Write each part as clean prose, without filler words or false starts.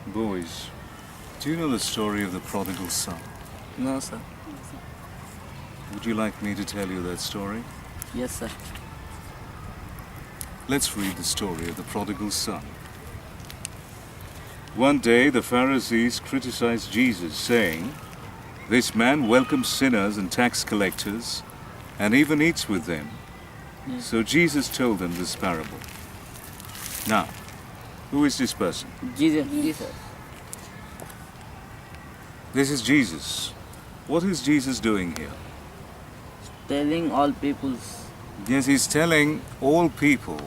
Boys, do you know the story of the prodigal son? No, sir. Would you like me to tell you that story? Yes, sir. Let's read the story of the prodigal son. One day the Pharisees criticized Jesus, saying, "This man welcomes sinners and tax collectors, and even eats with them." So Jesus told them this parable. Now, who is this person? Jesus. This is Jesus. What is Jesus doing here? Telling all peoples. Yes, he's telling all people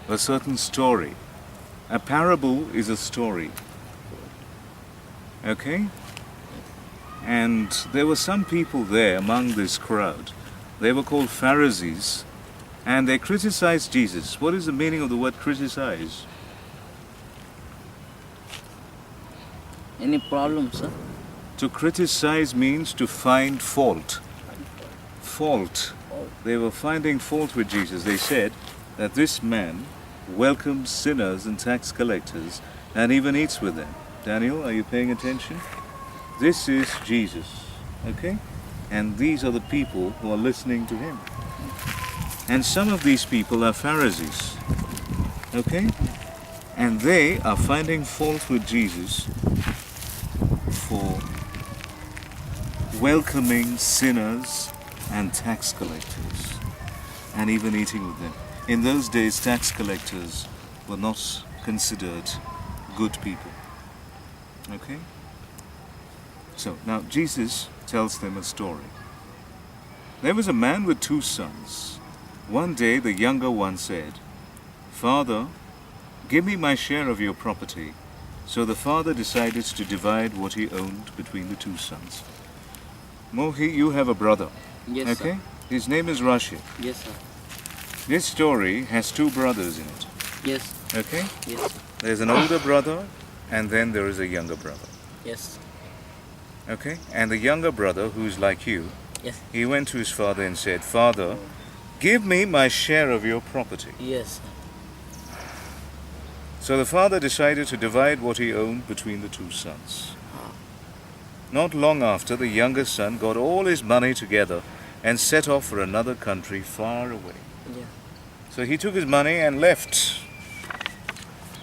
a certain story. A parable is a story. Okay? And there were some people there among this crowd. They were called Pharisees, and they criticized Jesus. What is the meaning of the word criticize? Any problem, sir? To criticize means to find fault. Fault. They were finding fault with Jesus. They said that this man welcomes sinners and tax collectors and even eats with them. Daniel, are you paying attention? This is Jesus, okay? And these are the people who are listening to him. And some of these people are Pharisees, okay? And they are finding fault with Jesus for welcoming sinners and tax collectors and even eating with them. In those days, tax collectors were not considered good people. Okay? So, now Jesus tells them a story. There was a man with 2 sons. One day the younger one said, "Father, give me my share of your property." So the father decided to divide what he owned between the 2 sons. Mohi, you have a brother. Yes, Okay? His name is Rashid. sir. Yes, sir. This story has 2 brothers in it. Yes. Okay? Yes, sir. There's an older brother and then there is a younger brother. Yes. Okay? And the younger brother, who's like you, Yes. he went to his father and said, "Father, give me my share of your property." Yes, sir. So the father decided to divide what he owned between the 2 sons. Not long after, the younger son got all his money together and set off for another country far away. Yeah. So he took his money and left.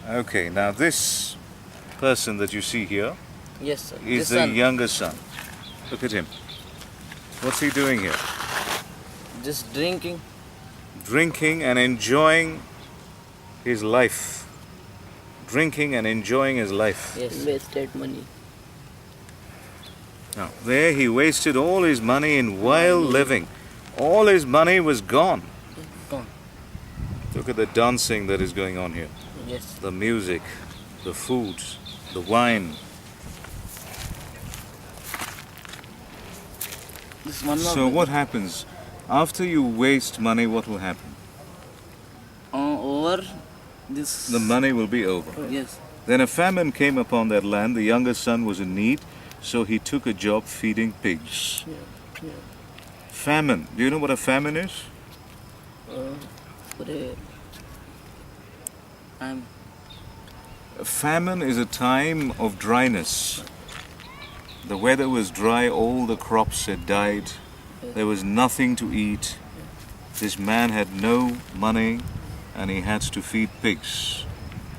Okay, now this person that you see here Yes, sir. is This the son, younger son. Look at him. What's he doing here? just drinking. Drinking and enjoying his life. Drinking and enjoying his life. Yes. Wasted money. Now, there he wasted all his money in wild living. All his money was gone. Gone. Look at the dancing that is going on here. Yes. The music, the food, the wine. This one more. So what happens? After you waste money, what will happen? Over this. The money will be over. Yes. Then a famine came upon that land. The younger son was in need, so he took a job feeding pigs. Yeah. Famine. Do you know what a famine is? A famine is a time of dryness. The weather was dry, all the crops had died, there was nothing to eat. This man had no money and he had to feed pigs.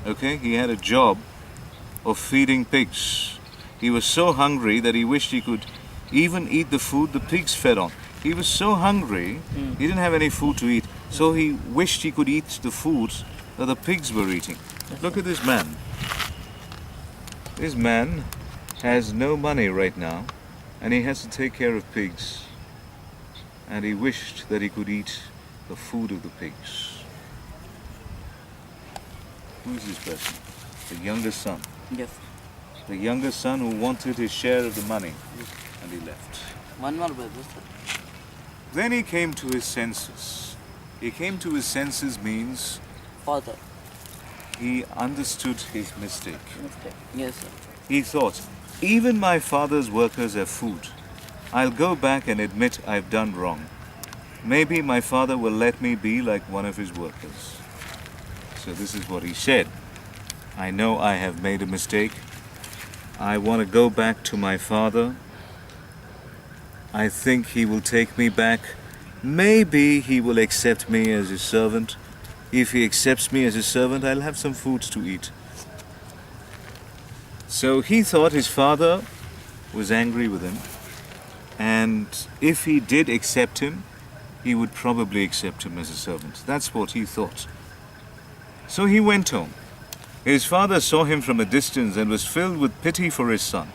Okay, he had a job of feeding pigs. He was so hungry that he wished he could even eat the food the pigs fed on. He was so hungry, he didn't have any food to eat, so he wished he could eat the food that the pigs were eating. Look at this man. This man has no money right now and he has to take care of pigs. And he wished that he could eat the food of the pigs. Who is this person? The younger son. Yes. The younger son who wanted his share of the money and he left. One more brother, sir. Then he came to his senses. He came to his senses means Father. he understood his mistake. Yes, sir. He thought, even my father's workers have food. I'll go back and admit I've done wrong. Maybe my father will let me be like one of his workers. So this is what he said. I know I have made a mistake. I want to go back to my father. I think he will take me back. Maybe he will accept me as his servant. If he accepts me as his servant, I'll have some food to eat. So he thought his father was angry with him, and if he did accept him, he would probably accept him as a servant. That's what he thought. So he went home. His father saw him from a distance and was filled with pity for his son.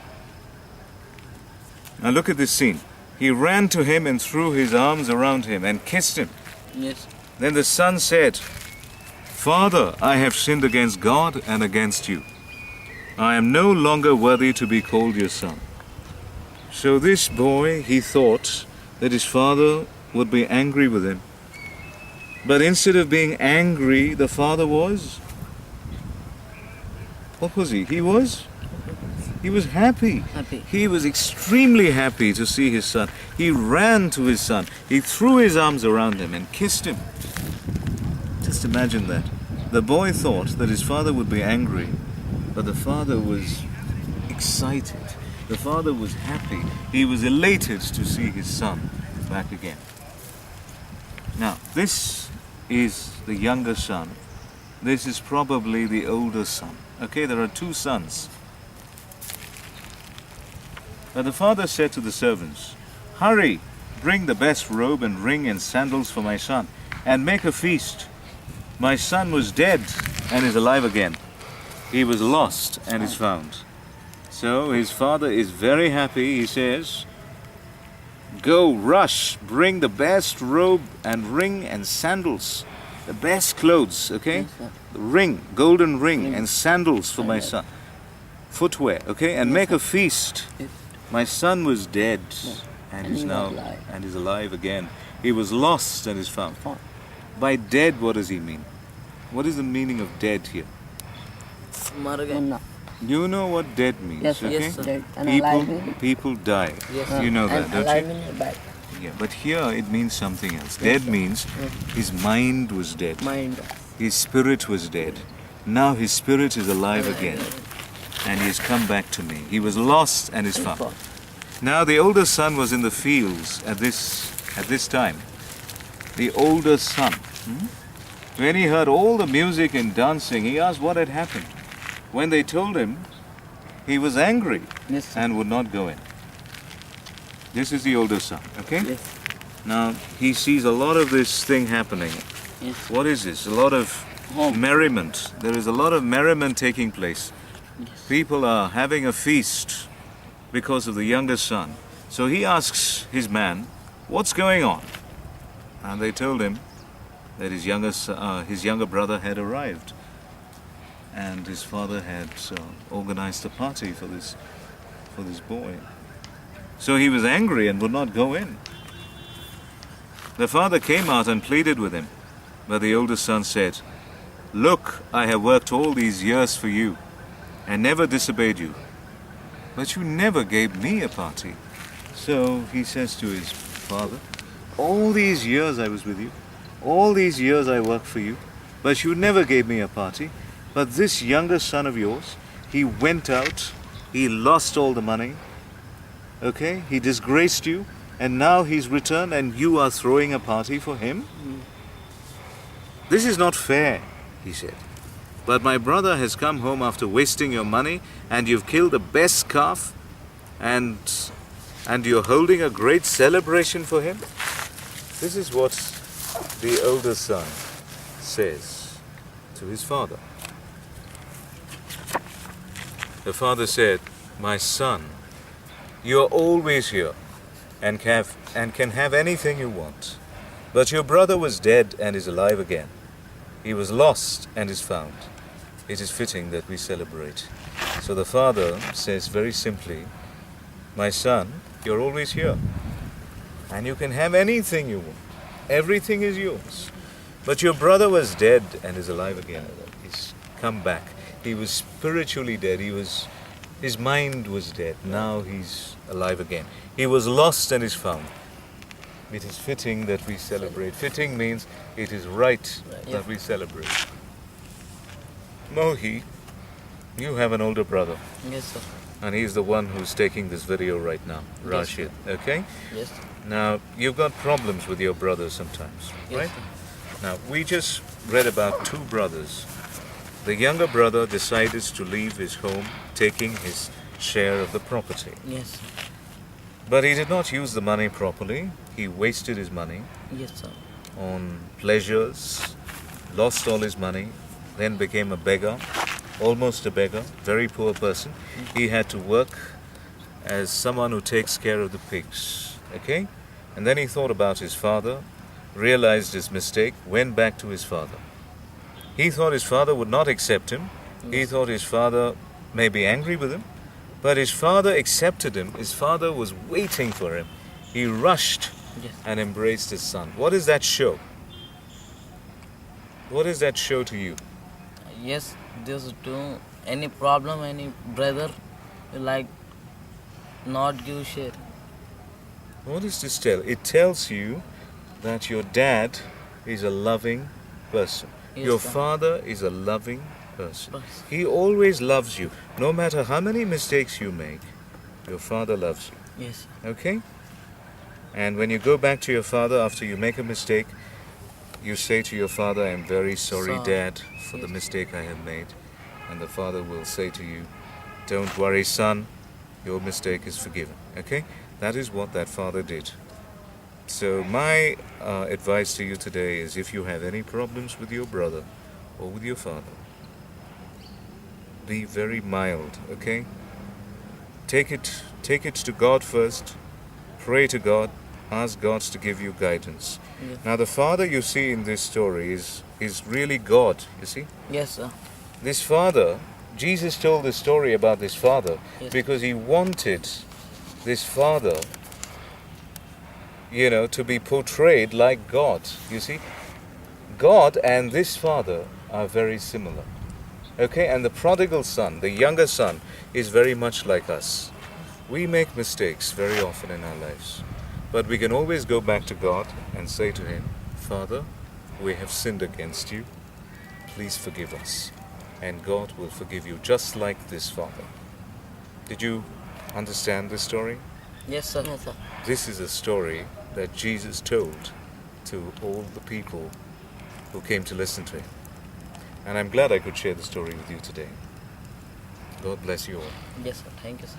Now look at this scene. He ran to him and threw his arms around him and kissed him. Yes. Then the son said, "Father, I have sinned against God and against you. I am no longer worthy to be called your son." So this boy, he thought that his father would be angry with him. But instead of being angry, the father was... What was he? He was happy. Happy. He was extremely happy to see his son. He ran to his son. He threw his arms around him and kissed him. Just imagine that. The boy thought that his father would be angry, but the father was excited. The father was happy. He was elated to see his son back again. Now, this is the younger son. This is probably the older son. Okay, there are two sons. But the father said to the servants, "Hurry, bring the best robe and ring and sandals for my son, and make a feast. My son was dead and is alive again. He was lost and is found." So his father is very happy. He says, "Go, rush, bring the best robe and ring and sandals, the best clothes, okay? Yes, sir. The ring, golden ring Ring. and sandals for my son. Footwear, okay? And Yes, make sir. a feast. Yes. My son was dead and And is he now was alive. and is alive again. He was lost and is found." Found. By dead, what does he mean? What is the meaning of dead here? मर गए. You know what dead means, Yes, okay? yes, sir. Dead and alive means- People die. Yes, You know that, and don't alive you? means back. Yeah, but here it means something else. Dead means his mind was dead. Mind. His spirit was dead. Now his spirit is alive again. And he has come back to me. He was lost and is found. Now the older son was in the fields at this time. The older son. When he heard all the music and dancing, he asked what had happened. When they told him, he was angry Yes, sir. and would not go in. This is the older son, okay? Yes. Now he sees a lot of this thing happening. Yes. What is this? A lot of Home. merriment. There is a lot of merriment taking place. People are having a feast because of the younger son. So he asks his man, "What's going on?" And they told him that his younger brother had arrived, and his father had organized a party for this boy. So he was angry and would not go in. The father came out and pleaded with him, but the older son said, "Look, I have worked all these years for you and never disobeyed you, but you never gave me a party." So he says to his father, "All these years I was with you, all these years I worked for you, but you never gave me a party. But this younger son of yours, he went out, he lost all the money, okay? He disgraced you, and now he's returned and you are throwing a party for him? This is not fair," he said. "But my brother has come home after wasting your money, and you've killed the best calf, and you're holding a great celebration for him?" This is what the older son says to his father. The father said, "My son, you are always here and can have anything you want. But your brother was dead and is alive again. He was lost and is found. It is fitting that we celebrate." So the father says very simply, "My son, you're always here and you can have anything you want. Everything is yours. But your brother was dead and is alive again. He's come back. He was spiritually dead. His mind was dead. Now he's alive again. He was lost and is found. It is fitting that we celebrate." Fitting means it is right that we celebrate. Mohi, You have an older brother, Yes, sir. and he's the one who's taking this video right now, Yes, Rashid. Okay? Yes. Now, you've got problems with your brothers sometimes, Yes, right? sir. Now, we just read about two brothers. The younger brother decided to leave his home, taking his share of the property. Yes. But he did not use the money properly. He wasted his money Yes, sir. on pleasures, lost all his money, then became a beggar, almost a beggar, very poor person. He had to work as someone who takes care of the pigs, okay? And then he thought about his father, realized his mistake, went back to his father. He thought his father would not accept him. He thought his father may be angry with him, but his father accepted him. His father was waiting for him. He rushed Yes. and embraced his son. What does that show? What does that show to you? Yes, this too. Any problem, any brother, like not give share. What does this tell? It tells you that your dad is a loving person. Yes, Your sir. father is a loving person. Yes. He always loves you. No matter how many mistakes you make, your father loves you. Yes. Okay? And when you go back to your father after you make a mistake, you say to your father, "I'm very sorry, Sorry. Dad, for the Yes. mistake I have made." And the father will say to you, "Don't worry, son, your mistake is forgiven." Okay? That is what that father did. So my advice to you today is, if you have any problems with your brother or with your father, be very mild, okay? Take it to God first. Pray to God. Ask God to give you guidance. Yes. Now the father you see in this story is really God, you see? Yes, sir. This father, Jesus told this story about this father Yes. because he wanted this father, to be portrayed like God. You see, God and this father are very similar. Okay, and the prodigal son, the younger son, is very much like us. We make mistakes very often in our lives, but we can always go back to God and say to Him, "Father, we have sinned against you. Please forgive us." And God will forgive you, just like this father. Did you understand this story? Yes, sir. Yes, sir. This is a story that Jesus told to all the people who came to listen to Him. And I'm glad I could share the story with you today. God bless you all. Yes, sir. Thank you, sir.